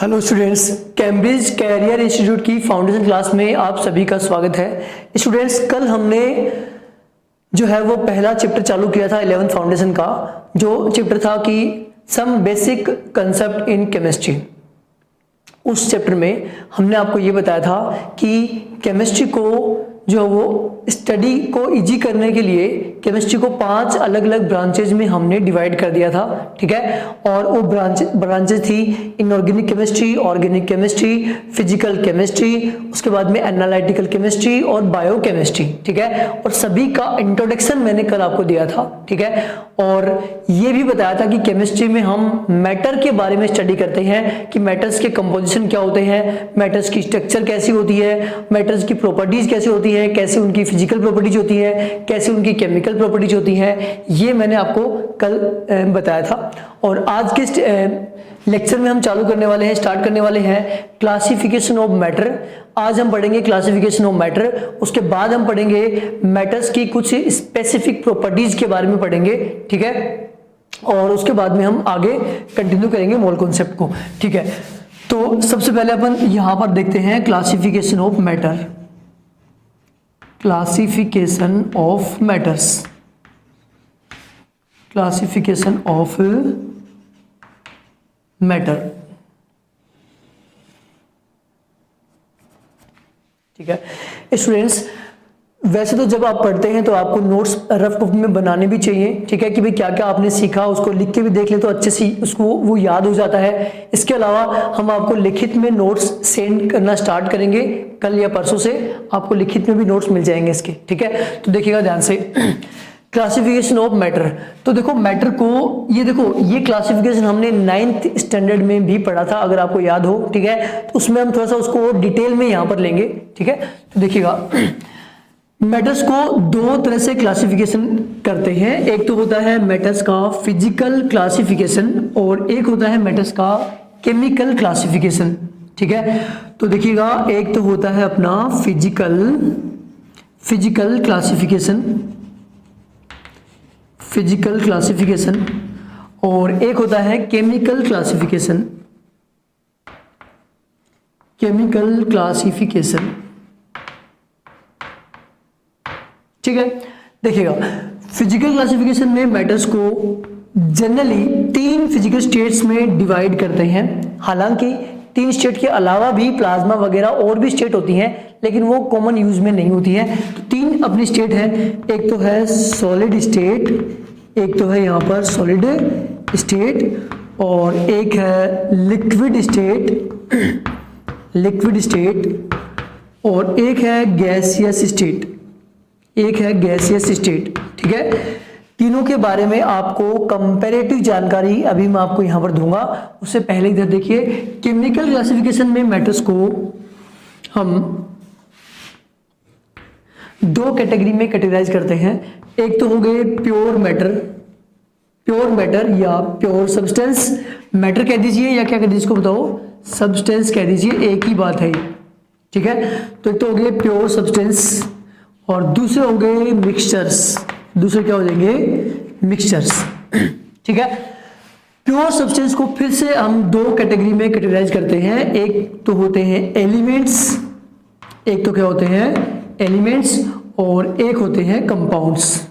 Hello students, Cambridge career institute की foundation class में आप सभी का स्वागत है। स्टूडेंट्स, कल हमने जो है वो पहला चैप्टर चालू किया था 11th फाउंडेशन का, जो चैप्टर था कि some basic concept in chemistry. उस चैप्टर में हमने आपको ये बताया था कि केमिस्ट्री को जो वो स्टडी को इजी करने के लिए केमिस्ट्री को 5 अलग अलग ब्रांचेज में हमने डिवाइड कर दिया था, ठीक है। और वो ब्रांचेज थी inorganic chemistry, organic chemistry, physical chemistry, उसके बाद में एनालिटिकल केमिस्ट्री और बायो केमिस्ट्री, ठीक है। और सभी का इंट्रोडक्शन मैंने कल आपको दिया था, ठीक है। और ये भी बताया था कि केमिस्ट्री में हम मैटर के बारे में स्टडी करते हैं कि मैटर्स के कंपोजिशन क्या होते हैं, मैटर्स की स्ट्रक्चर कैसी होती है, मैटर्स की प्रॉपर्टीज कैसी होती है, कैसे उनकी फिजिकल प्रॉपर्टीज होती है, कैसे उनकी केमिकल प्रॉपर्टीज होती है, ये मैंने आपको कल बताया था। और आज के लेक्चर में हम स्टार्ट करने वाले हैं क्लासिफिकेशन ऑफ मैटर। आज हम पढ़ेंगे क्लासिफिकेशन ऑफ मैटर, उसके बाद हम पढ़ेंगे मैटर्स की कुछ स्पेसिफिक प्रॉपर्टीज के बारे में पढ़ेंगे, ठीक है। और उसके बाद में हम आगे कंटिन्यू करेंगे मोल कॉन्सेप्ट को, ठीक है। तो सबसे पहले अपन यहां पर देखते हैं classification of matter. Classification of matters, classification of matter, ठीक है। स्टूडेंट्स, वैसे तो जब आप पढ़ते हैं तो आपको नोट्स रफ कॉपी में बनाने भी चाहिए, ठीक है, कि भाई क्या क्या आपने सीखा उसको लिख के भी देख ले तो अच्छे से उसको वो याद हो जाता है। इसके अलावा हम आपको लिखित में नोट्स सेंड करना स्टार्ट करेंगे कल या परसों से, आपको लिखित में भी नोट्स मिल जाएंगे इसके, ठीक है। तो देखिएगा ध्यान से, क्लासिफिकेशन ऑफ मैटर। तो देखो मैटर को, ये देखो ये क्लासिफिकेशन हमने 9th स्टैंडर्ड में भी पढ़ा था, अगर आपको याद हो, ठीक है। तो उसमें हम थोड़ा सा उसको डिटेल में यहां पर लेंगे, ठीक है। तो देखिएगा, मैटर्स को दो तरह से क्लासिफिकेशन करते हैं। एक तो होता है मैटर्स का फिजिकल क्लासिफिकेशन और एक होता है मैटर्स का केमिकल क्लासिफिकेशन, ठीक है। तो देखिएगा, एक तो होता है अपना फिजिकल क्लासिफिकेशन और एक होता है केमिकल क्लासिफिकेशन। ठीक है। देखिएगा, फिजिकल क्लासिफिकेशन में मैटर्स को जनरली 3 फिजिकल स्टेट्स में डिवाइड करते हैं। हालांकि 3 स्टेट के अलावा भी प्लाज्मा वगैरह और भी स्टेट होती हैं, लेकिन वो कॉमन यूज में नहीं होती है। तो 3 अपनी स्टेट है, एक तो है सॉलिड स्टेट, एक तो है यहाँ पर सॉलिड स्टेट और एक है लिक्विड स्टेट और एक है गैसियस स्टेट, ठीक है। तीनों के बारे में आपको कंपैरेटिव जानकारी अभी मैं आपको यहां पर दूंगा। उससे पहले इधर देखिए, केमिकल क्लासिफिकेशन में मैटर्स को हम 2 कैटेगरी में कैटेगराइज करते हैं। एक तो हो गए प्योर मैटर या प्योर सब्सटेंस। मैटर कह दीजिए या क्या कह दीजिए इसको बताओ, सब्सटेंस कह दीजिए, एक ही बात है, ठीक है। तो एक तो हो गए प्योर सब्सटेंस और दूसरे हो गए मिक्सचर्स। दूसरे क्या हो जाएंगे, मिक्सचर्स, ठीक है। प्योर सब्सटेंस को फिर से हम 2 कैटेगरी में कैटेगराइज करते हैं। एक तो होते हैं एलिमेंट्स, एक तो क्या होते हैं एलिमेंट्स और एक होते हैं कंपाउंड्स।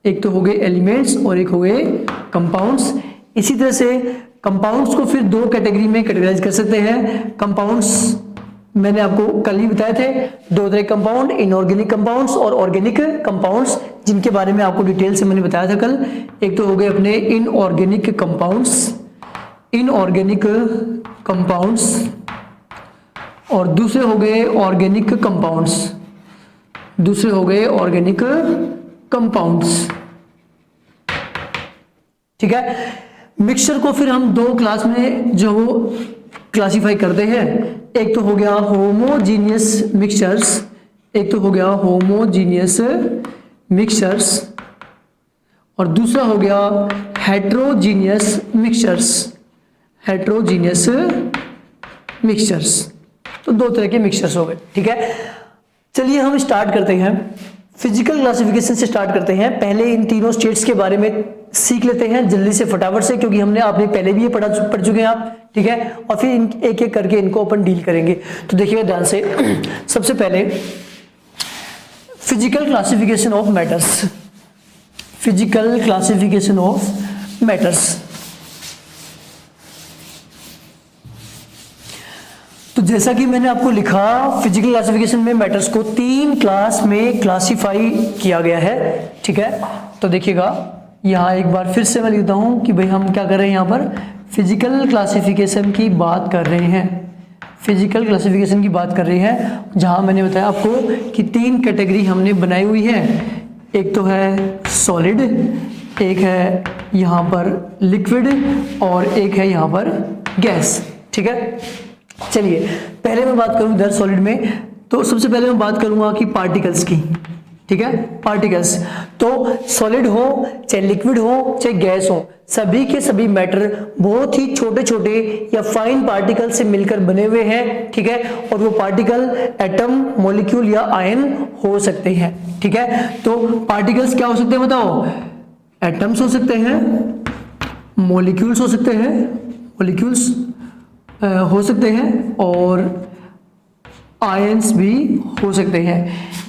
एक तो हो गए एलिमेंट्स और एक हो गए कंपाउंड्स। इसी तरह से कंपाउंड्स को फिर 2 कैटेगरी में कैटेगराइज कर सकते हैं। कंपाउंड्स मैंने आपको कल ही बताए थे, 2 तरह कंपाउंड, इनऑर्गेनिक कंपाउंड्स और ऑर्गेनिक कंपाउंड्स, जिनके बारे में आपको डिटेल से मैंने बताया था कल। एक तो हो गए अपने इनऑर्गेनिक कंपाउंड्स और दूसरे हो गए ऑर्गेनिक कंपाउंड्स, ठीक है। मिक्सचर को फिर हम 2 क्लास में जो क्लासिफाई करते हैं। एक तो हो गया होमोजीनियस मिक्सचर्स और दूसरा हो गया हेट्रोजीनियस मिक्सचर्स। तो 2 तरह के मिक्सचर्स हो गए, ठीक है। चलिए हम स्टार्ट करते हैं, फिजिकल क्लासिफिकेशन से स्टार्ट करते हैं। पहले इन तीनों स्टेट्स के बारे में सीख लेते हैं जल्दी से फटाफट से, क्योंकि हमने आपने पहले भी ये पढ़ चुके हैं आप, ठीक है। और फिर एक एक करके इनको अपन डील करेंगे। तो देखिएगा ध्यान से, सबसे पहले physical classification of matters, physical classification of matters. तो जैसा कि मैंने आपको लिखा, फिजिकल क्लासिफिकेशन में मैटर्स को 3 क्लास में क्लासिफाई किया गया है, ठीक है। तो देखिएगा यहाँ एक बार फिर से मैं लिखता हूं कि भाई हम क्या कर रहे हैं, यहाँ पर फिजिकल क्लासिफिकेशन की बात कर रहे हैं, फिजिकल क्लासिफिकेशन की बात कर रहे हैं, जहां मैंने बताया आपको कि 3 कैटेगरी हमने बनाई हुई है। एक तो है सॉलिड, एक है यहाँ पर लिक्विड और एक है यहाँ पर गैस, ठीक है। चलिए पहले मैं बात करूं इधर सॉलिड में, तो सबसे पहले मैं बात करूंगा कि पार्टिकल्स की, ठीक है। पार्टिकल्स तो सॉलिड हो चाहे लिक्विड हो चाहे गैस हो, सभी के सभी मैटर बहुत ही छोटे छोटे या फाइन पार्टिकल से मिलकर बने हुए हैं, ठीक है। और वो पार्टिकल एटम, मॉलिक्यूल या आयन हो सकते हैं, ठीक है। तो पार्टिकल्स क्या हो सकते हैं बताओ, एटम्स हो सकते हैं, मॉलिक्यूल्स हो सकते हैं, मॉलिक्यूल्स हो सकते हैं और आयंस भी हो सकते हैं।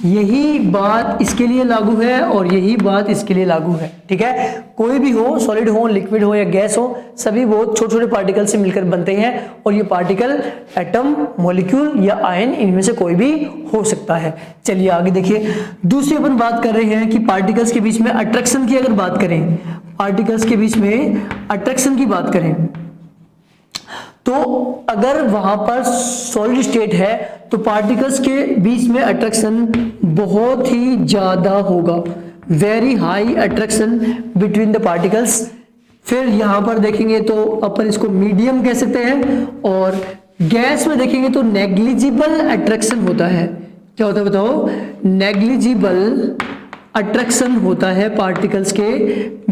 यही बात इसके लिए लागू है और यही बात इसके लिए लागू है, ठीक है। कोई भी हो, सॉलिड हो, लिक्विड हो या गैस हो, सभी बहुत छोटे छोटे पार्टिकल से मिलकर बनते हैं और ये पार्टिकल एटम, मॉलिक्यूल या आयन, इनमें से कोई भी हो सकता है। चलिए आगे देखिए, दूसरी अपन बात कर रहे हैं कि पार्टिकल्स के बीच में अट्रैक्शन की अगर बात करें, पार्टिकल्स के बीच में अट्रैक्शन की बात करें, तो अगर वहां पर सॉलिड स्टेट है तो पार्टिकल्स के बीच में अट्रैक्शन बहुत ही ज्यादा होगा, very high attraction between the particles. फिर यहां पर देखेंगे तो अपन इसको मीडियम कह सकते हैं, और गैस में देखेंगे तो नेग्लिजिबल अट्रैक्शन होता है। क्या होता है बताओ, नेग्लिजिबल अट्रैक्शन होता है पार्टिकल्स के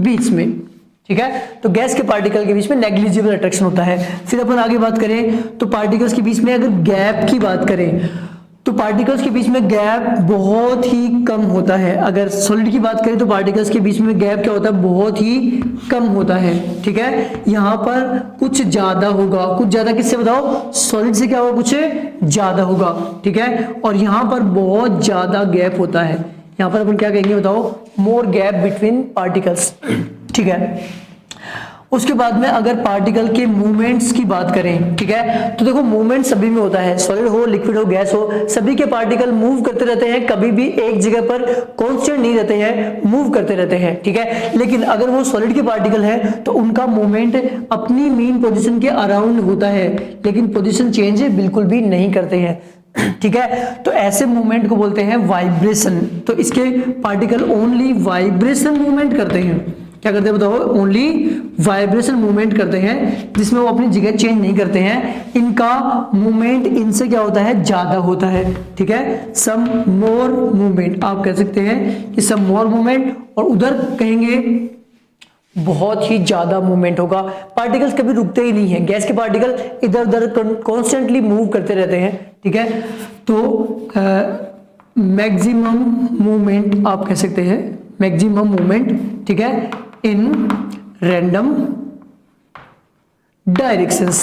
बीच में, ठीक है। तो गैस के पार्टिकल के बीच में नेग्लिजिबल अट्रैक्शन होता है। फिर अपन आगे बात करें तो पार्टिकल्स के बीच में अगर गैप की बात करें तो पार्टिकल्स के बीच में गैप बहुत ही कम होता है। अगर सॉलिड की बात करें तो पार्टिकल्स के बीच में गैप क्या होता है, बहुत ही कम होता है, ठीक है। यहां पर कुछ ज्यादा होगा, कुछ ज्यादा किससे बताओ, सॉलिड से क्या होगा, कुछ ज्यादा होगा, ठीक है। और यहां पर बहुत ज्यादा गैप होता है, यहां पर अपन क्या कहेंगे बताओ, मोर गैप बिटवीन पार्टिकल्स, ठीक है। उसके बाद में अगर पार्टिकल के मूवमेंट्स की बात करें, ठीक है, तो देखो मूवमेंट सभी में होता है, सॉलिड हो, लिक्विड हो, गैस हो, सभी के पार्टिकल मूव करते रहते हैं, कभी भी एक जगह पर कांस्टेंट नहीं रहते हैं, मूव करते रहते हैं, ठीक है। लेकिन अगर वो सॉलिड के पार्टिकल है तो उनका मूवमेंट अपनी मीन पोजीशन के अराउंड होता है, लेकिन पोजीशन चेंज बिल्कुल भी नहीं करते हैं, ठीक है। तो ऐसे मूवमेंट को बोलते हैं वाइब्रेशन। तो इसके पार्टिकल ओनली वाइब्रेशन मूवमेंट करते हैं, क्या करते हैं बताओ, ओनली वाइब्रेशन मूवमेंट करते हैं, जिसमें वो अपनी जगह चेंज नहीं करते हैं। इनका मूवमेंट इनसे क्या होता है, ज्यादा होता है, ठीक है। सम मोर मूवमेंट आप कह सकते हैं कि सम मोर मूवमेंट, और उधर कहेंगे बहुत ही ज्यादा मूवमेंट होगा। पार्टिकल्स कभी रुकते ही नहीं है, गैस के पार्टिकल इधर उधर कॉन्स्टेंटली मूव करते रहते हैं, ठीक है। तो मैक्सिमम मूवमेंट आप कह सकते हैं, मैक्सिमम मूवमेंट, ठीक है, in random directions,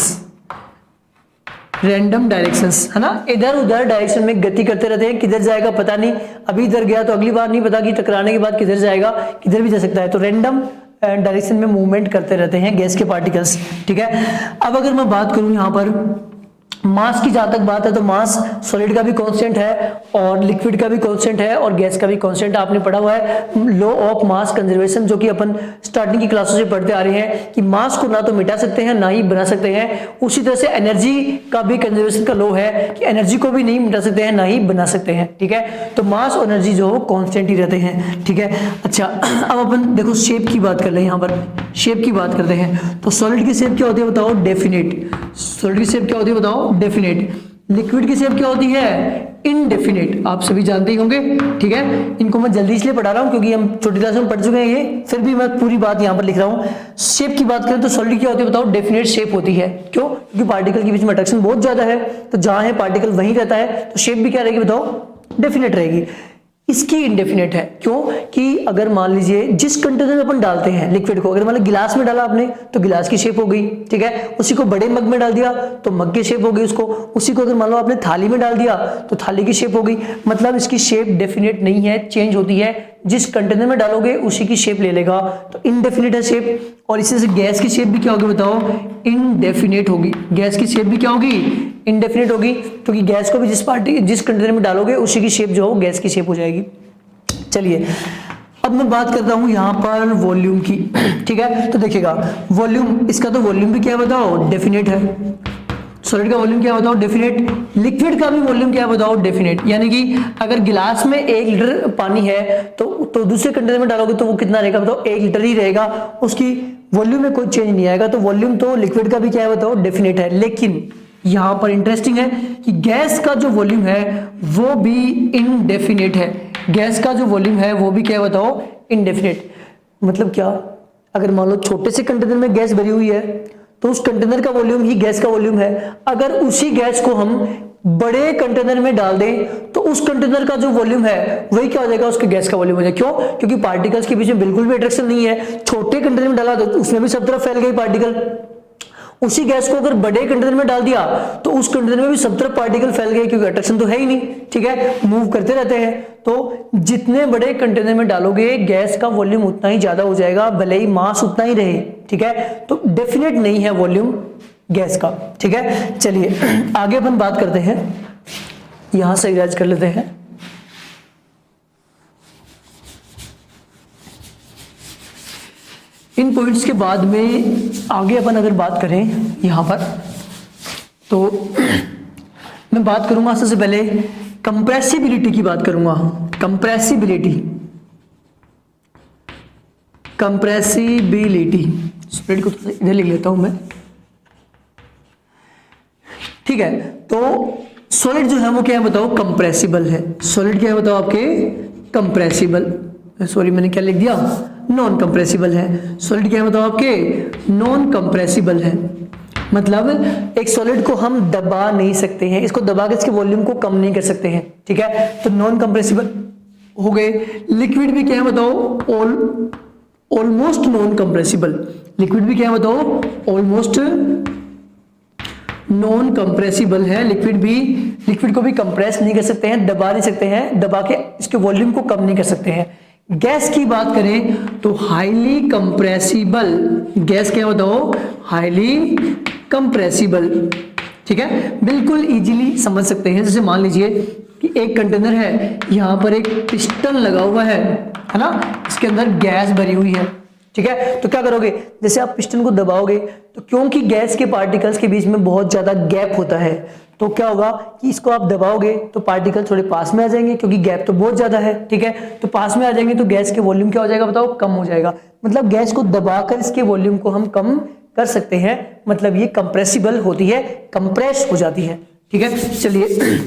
random directions, है ना, इधर उधर डायरेक्शन में गति करते रहते हैं, किधर जाएगा पता नहीं, अभी इधर गया तो अगली बार नहीं पता कि टकराने के बाद किधर जाएगा, किधर भी जा सकता है। तो रैंडम डायरेक्शन में मूवमेंट करते रहते हैं गैस के पार्टिकल्स, ठीक है। अब अगर मैं बात करूं यहां पर मास की जहां तक बात है तो मास सॉलिड का भी कांस्टेंट है और लिक्विड का भी कांस्टेंट है और गैस का भी कांस्टेंट। आपने पढ़ा हुआ है लॉ ऑफ मास कंजर्वेशन, जो कि अपन स्टार्टिंग की क्लासों से पढ़ते आ रहे हैं कि मास को ना तो मिटा सकते हैं ना ही बना सकते हैं। उसी तरह से एनर्जी का भी कंजर्वेशन का लॉ है कि एनर्जी को भी नहीं मिटा सकते हैं ना ही बना सकते हैं, ठीक है। तो मास और एनर्जी जो हो कांस्टेंट ही रहते हैं, ठीक है। अच्छा, अब अपन देखो शेप की बात कर रहे हैं, यहाँ पर शेप की बात करते हैं। तो सॉलिड की शेप क्या होती है बताओ, डेफिनेट। सॉलिड की शेप क्या होती है बताओ, डेफिनेट। लिक्विड की शेप क्या होती है, इनडेफिनेट। आप सभी जानते ही होंगे, ठीक है। इनको मैं जल्दी इसलिए पढ़ा रहा हूं क्योंकि हम छोटी क्लास में पढ़ चुके हैं ये, फिर भी मैं पूरी बात यहां पर लिख रहा हूं। शेप की बात करें तो सॉलिड क्या होती है बताओ, डेफिनेट शेप होती है। क्यों? क्योंकि पार्टिकल के बीच में अट्रैक्शन बहुत ज्यादा है, तो जहां है पार्टिकल वहीं रहता है, तो शेप भी क्या रहेगी बताओ, डेफिनेट रहेगी। इसकी इंडेफिनेट है। क्यों कि अगर मान लीजिए जिस कंटेनर में अपन डालते हैं लिक्विड को, अगर मान लो गिलास में डाला आपने तो गिलास की शेप हो गई, ठीक है। उसी को बड़े मग में डाल दिया तो मग की शेप हो गई उसको। उसी को अगर मान लो आपने थाली में डाल दिया तो थाली की शेप हो गई। मतलब इसकी शेप डेफिनेट नहीं है, चेंज होती है। जिस कंटेनर में डालोगे उसी की शेप ले लेगा, तो इनडेफिनेट है शेप। और इसी से गैस की शेप भी क्या होगी बताओ, इनडेफिनेट होगी। गैस की शेप भी क्या होगी, इनडेफिनेट होगी, क्योंकि गैस को भी जिस कंटेनर में डालोगे उसी की शेप जो हो गैस की शेप हो जाएगी। चलिए अब मैं बात करता हूं यहां पर वॉल्यूम की, ठीक है। तो देखिएगा वॉल्यूम, इसका तो वॉल्यूम भी क्या बताओ, डेफिनेट है। सॉलिड का वॉल्यूम क्या बताओ, डेफिनेट। लिक्विड का भी वॉल्यूम क्या बताओ, डेफिनेट। यानी कि अगर गिलास में 1 लीटर पानी है तो दूसरे कंटेनर में डालोगे तो वो कितना रहेगा बताओ, 1 लीटर ही रहेगा। उसकी वॉल्यूम में कोई चेंज नहीं आएगा। तो वॉल्यूम तो लिक्विड का भी क्या है बताओ, डेफिनेट है। लेकिन यहां पर इंटरेस्टिंग है कि गैस का जो वॉल्यूम है वो भी इनडेफिनेट है। गैस का जो वॉल्यूम है वो भी क्या बताओ, इनडेफिनेट। मतलब क्या, अगर मान लो छोटे से कंटेनर में गैस भरी हुई है तो उस कंटेनर का वॉल्यूम ही गैस का वॉल्यूम है। अगर उसी गैस को हम बड़े कंटेनर में डाल दें तो उस कंटेनर का जो वॉल्यूम है वही क्या हो जाएगा, उसके गैस का वॉल्यूम हो जाएगा। क्यों, क्योंकि पार्टिकल्स के बीच में बिल्कुल भी अट्रैक्शन नहीं है। छोटे कंटेनर में डाला तो उसमें भी सब तरफ फैल गई पार्टिकल। उसी गैस को अगर बड़े कंटेनर में डाल दिया तो उस कंटेनर में भी सब तरफ पार्टिकल फैल गए, क्योंकि अट्रैक्शन तो है ही नहीं, ठीक है, मूव करते रहते हैं। तो जितने बड़े कंटेनर में डालोगे गैस का वॉल्यूम उतना ही ज्यादा हो जाएगा, भले ही मास उतना ही रहे, ठीक है। तो डेफिनेट नहीं है वॉल्यूम गैस का, ठीक है। चलिए आगे अपन बात करते हैं, यहां से इरेज कर लेते हैं। इन पॉइंट्स के बाद में आगे अपन अगर बात करें यहां पर, तो मैं बात करूंगा सबसे पहले कंप्रेसिबिलिटी की बात करूंगा। कंप्रेसिबिलिटी, कंप्रेसिबिलिटी स्प्रेड को इधर लिख लेता हूं मैं, ठीक है। तो सॉलिड जो है वो क्या है बताओ, कंप्रेसिबल है। सॉलिड क्या है बताओ आपके, कंप्रेसिबल। सॉरी मैंने क्या लिख दिया, नॉन कंप्रेसिबल है। सॉलिड क्या है बताओ आपके, नॉन कंप्रेसिबल है। मतलब एक सॉलिड को हम दबा नहीं सकते हैं, इसको दबा के इसके वॉल्यूम को कम नहीं कर सकते हैं, ठीक है। तो नॉन कंप्रेसिबल हो गए। लिक्विड भी क्या है बताओ, ऑलमोस्ट नॉन कंप्रेसिबल। लिक्विड भी क्या है बताओ, ऑलमोस्ट नॉन कंप्रेसिबल है। लिक्विड को भी कंप्रेस नहीं कर सकते हैं, दबा नहीं सकते हैं, दबा के इसके वॉल्यूम को कम नहीं कर सकते हैं। गैस की बात करें तो हाईली कंप्रेसिबल। गैस क्या बताओ, हाईली कंप्रेसिबल, ठीक है। बिल्कुल इजीली समझ सकते हैं। जैसे मान लीजिए कि एक कंटेनर है, यहां पर एक पिस्टन लगा हुआ है ना, इसके अंदर गैस भरी हुई है, ठीक है। तो क्या करोगे, जैसे आप पिस्टन को दबाओगे तो क्योंकि गैस के पार्टिकल्स के बीच में बहुत ज्यादा गैप होता है, तो क्या होगा कि इसको आप दबाओगे तो पार्टिकल थोड़े पास में आ जाएंगे, क्योंकि गैप तो बहुत ज्यादा है, ठीक है। तो पास में आ जाएंगे तो गैस के वॉल्यूम क्या हो जाएगा बताओ, कम हो जाएगा। मतलब गैस को दबाकर इसके वॉल्यूम को हम कम कर सकते हैं। मतलब ये कंप्रेसिबल होती है, कंप्रेस हो जाती है, ठीक है। चलिए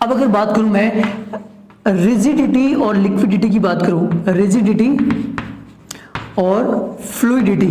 अब अगर बात करूं मैं रिजिडिटी और लिक्विडिटी की बात करूं, रिजिडिटी और फ्लूइडिटी।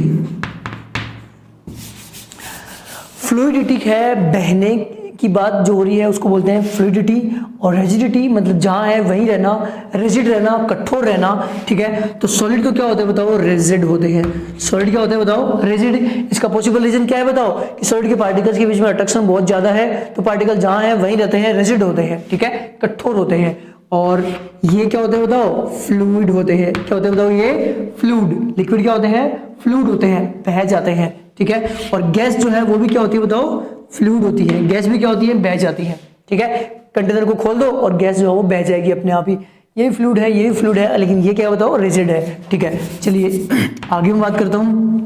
फ्लूइडिटी है बहने की बात जो हो रही है उसको बोलते हैं फ्लूइडिटी, और रिजिडिटी मतलब जहां है वहीं रहना, रिजिड रहना, कठोर रहना, ठीक है। तो सॉलिड तो क्या होता है बताओ, रिजिड होते हैं। सॉलिड क्या होता है बताओ, रिजिड। इसका पॉसिबल रीजन क्या है बताओ, कि सॉलिड के पार्टिकल्स के बीच में अट्रैक्शन बहुत ज्यादा है, तो पार्टिकल जहां है वहीं रहते हैं, रिजिड होते हैं, ठीक है, कठोर होते हैं। और ये क्या होते हैं बताओ, फ्लूइड होते हैं। क्या होते हैं बताओ, ये फ्लूइड। लिक्विड क्या होते हैं, फ्लूइड होते हैं, बह जाते हैं, ठीक है। और गैस जो है वो भी क्या होती है बताओ, फ्लूइड होती है। गैस भी क्या होती है, बह जाती है, ठीक है। कंटेनर को खोल दो और गैस जो है वो बह जाएगी अपने आप ही। ये भी फ्लूइड है, ये भी फ्लूइड है, लेकिन ये क्या बताओ, रिजिड है, ठीक है। चलिए आगे मैं बात करता हूं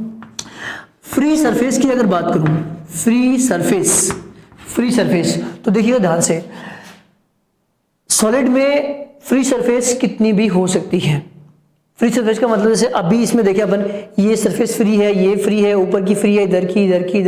फ्री सरफेस की। अगर बात करूं फ्री सरफेस, तो देखिएगा ध्यान से, सॉलिड में फ्री सरफेस कितनी भी हो सकती है। फ्री सरफेस का मतलब जैसे अभी इसमें देखिए अपन, ये सरफेस फ्री है, ये फ्री है, ऊपर की फ्री है, इधर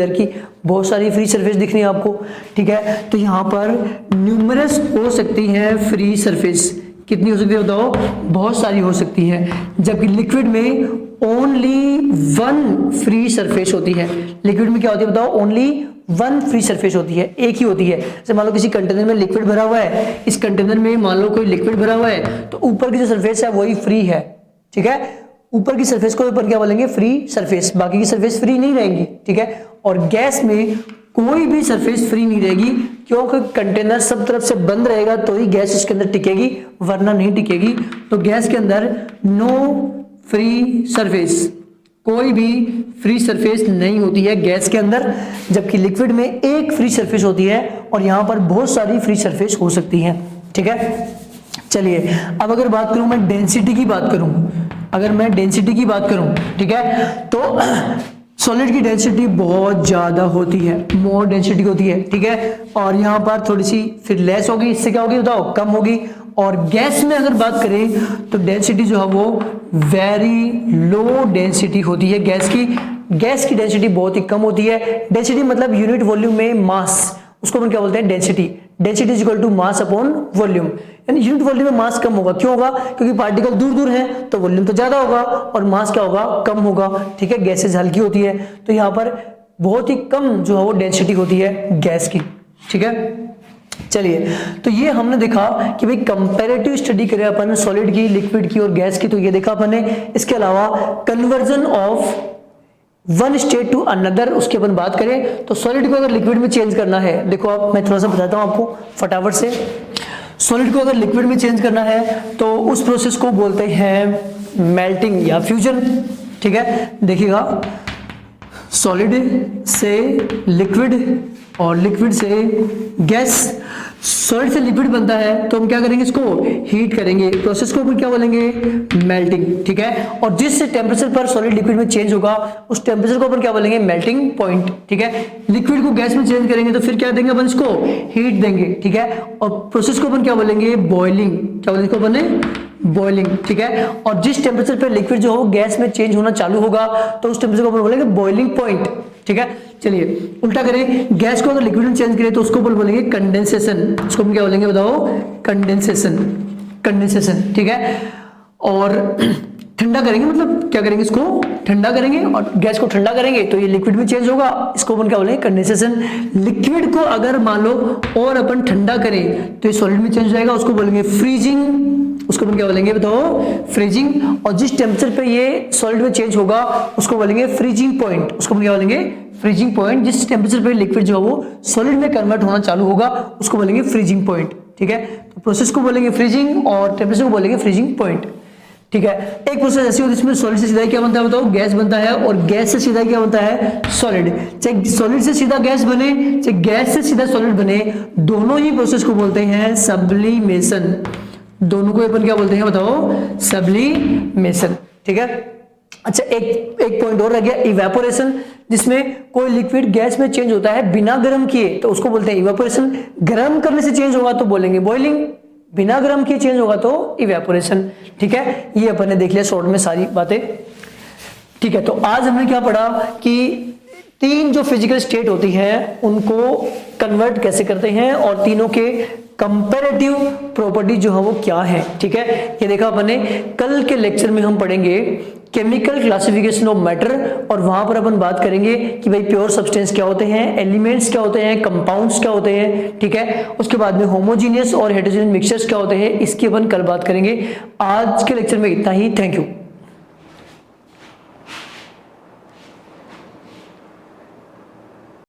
की, बहुत सारी फ्री सरफेस दिख रही है आपको, ठीक है। तो यहाँ पर न्यूमरस हो सकती है फ्री सरफेस। कितनी हो सकती है बताओ, बहुत सारी हो सकती है। जबकि लिक्विड में ओनली वन फ्री सरफेस होती है। लिक्विड में क्या होती है बताओ, ओनली वन फ्री सरफेस होती है, एक ही होती है। जैसे मान लो किसी कंटेनर में लिक्विड भरा हुआ है, इस कंटेनर में मान लो कोई लिक्विड भरा हुआ है, तो ऊपर की जो सरफेस है वही फ्री है, ठीक है। ऊपर की सरफेस को ऊपर क्या बोलेंगे, फ्री सरफेस, बाकी की सरफेस फ्री नहीं रहेंगी, ठीक है। और गैस में कोई भी सरफेस फ्री नहीं रहेगी, क्योंकि कंटेनर सब तरफ से बंद रहेगा तो ही गैस इसके अंदर टिकेगी, वरना नहीं टिकेगी। तो गैस के अंदर नो फ्री सरफेस, कोई भी फ्री सरफेस नहीं होती है गैस के अंदर, जबकि लिक्विड में एक फ्री सरफेस होती है और यहां पर बहुत सारी फ्री सरफेस हो सकती है, ठीक है। चलिए अब अगर बात करूं मैं डेंसिटी की बात करूं, अगर मैं डेंसिटी की बात करूं, ठीक है, तो सॉलिड की डेंसिटी बहुत ज्यादा होती है, मोर डेंसिटी होती है, ठीक है। और यहां पर थोड़ी सी फिर लेस होगी, इससे क्या होगी बताओ, कम होगी। और गैस में अगर बात करें तो डेंसिटी जो है वो वेरी लो डेंसिटी होती है गैस की। गैस की डेंसिटी बहुत ही कम होती है। डेंसिटी मतलब यूनिट वॉल्यूम में मास, उसको हम क्या बोलते हैं, density. Density is equal to mass upon volume, यानी यूनिट वॉल्यूम में मास कम होगा। क्यों होगा, क्योंकि पार्टिकल दूर दूर हैं तो वॉल्यूम तो ज्यादा होगा और मास क्या होगा, कम होगा, ठीक है। गैसेस हल्की होती है तो यहाँ पर बहुत ही कम जो है वो डेंसिटी होती है गैस की, ठीक है। चलिए तो ये हमने देखा कि भाई कंपैरेटिव स्टडी करें अपन सॉलिड की, लिक्विड की और गैस की, तो ये देखा अपन ने। इसके अलावा conversion of one state to another, उसकी अपन बात करें तो सॉलिड को अगर लिक्विड में चेंज करना है, देखो आप मैं थोड़ा सा बताता हूं आपको फटाफट से। सॉलिड को अगर लिक्विड में चेंज करना है तो उस प्रोसेस को बोलते हैं मेल्टिंग या फ्यूजन, ठीक है। देखिएगा, सॉलिड से लिक्विड और लिक्विड से गैस, सॉलिड से लिक्विड बनता है तो हम क्या करेंगे, इसको हीट करेंगे, प्रोसेस को हम क्या बोलेंगे, मेल्टिंग, ठीक है। और जिस टेम्परेचर पर सॉलिड लिक्विड में चेंज होगा उस टेम्परेचर को अपन क्या बोलेंगे, मेल्टिंग पॉइंट, ठीक है। लिक्विड को गैस में चेंज करेंगे तो फिर क्या देंगे अपन, इसको हीट देंगे, ठीक है। और प्रोसेस को अपन क्या बोलेंगे, बॉइलिंग, क्या बोलेंगे इसको अपन, बॉइलिंग, ठीक है। और जिस टेम्परेचर पे लिक्विड जो हो गैस में चेंज होना चालू होगा तो उस टेम्परेचर को अपन बोलेंगे बॉइलिंग पॉइंट, ठीक है। चलिए उल्टा करें, गैस को अगर लिक्विड में चेंज करें तो उसको अपन बोलेंगे कंडेंसेशन, उसको हम क्या बोलेंगे बताओ, कंडेंसेशन, कंडेंसेशन, ठीक है। और ठंडा करेंगे मतलब क्या करेंगे, इसको ठंडा करेंगे और गैस को ठंडा करेंगे तो ये लिक्विड में चेंज होगा, इसको अपन क्या बोलेंगे, कंडेंसेशन। लिक्विड को अगर मान लो और अपन ठंडा करें तो ये सॉलिड में चेंज हो जाएगा, उसको बोलेंगे फ्रीजिंग, उसको अपन क्या बोलेंगे बताओ, फ्रीजिंग। और जिस टेम्परेचर पे ये सॉलिड में चेंज होगा उसको बोलेंगे फ्रीजिंग पॉइंट, उसको अपन क्या बोलेंगे, फ्रीजिंग पॉइंट। जिस टेम्परेचर पे लिक्विड जो है वो सॉलिड में कन्वर्ट होना चालू होगा उसको बोलेंगे फ्रीजिंग पॉइंट, ठीक है। तो प्रोसेस को बोलेंगे फ्रीजिंग और टेम्परेचर को बोलेंगे फ्रीजिंग पॉइंट, ठीक है। एक प्रोसेस ऐसी होती है जिसमें सॉलिड से सीधा क्या बनता है बताओ, गैस बनता है, और गैस से सीधा क्या बनता है, सॉलिड। चाहे सॉलिड से सीधा गैस बने चाहे गैस से सीधा सॉलिड बने, दोनों ही प्रोसेस को बोलते हैं सब्लिमेशन। दोनों को अपन क्या बोलते हैं बताओ, सब्लिमेशन, ठीक है। अच्छा एक पॉइंट और रह गया, इवेपोरेशन, जिसमें कोई लिक्विड गैस में चेंज होता है बिना गर्म किए तो उसको बोलते हैं इवेपोरेशन। गर्म करने से चेंज होगा तो बोलेंगे बॉइलिंग, बिना गर्म किए चेंज होगा तो इवेपोरेशन, ठीक है। ये अपन ने देख लिया शॉर्ट में सारी बातें, ठीक है। तो आज हमने क्या पढ़ा कि तीन जो फिजिकल स्टेट होती है उनको कन्वर्ट कैसे करते हैं और तीनों के कंपैरेटिव प्रॉपर्टी जो है वो क्या है, ठीक है। ये देखा अपन ने। कल के लेक्चर में हम पढ़ेंगे केमिकल क्लासिफिकेशन ऑफ मैटर, और वहां पर अपन बात करेंगे कि भाई प्योर सब्सटेंस क्या होते हैं, एलिमेंट्स क्या होते हैं, कंपाउंड्स क्या होते हैं, ठीक है। उसके बाद में होमोजीनियस और हेटेरोजेनियस मिक्सचर्स क्या होते हैं, इसकी अपन कल बात करेंगे। आज के लेक्चर में इतना ही, थैंक यू।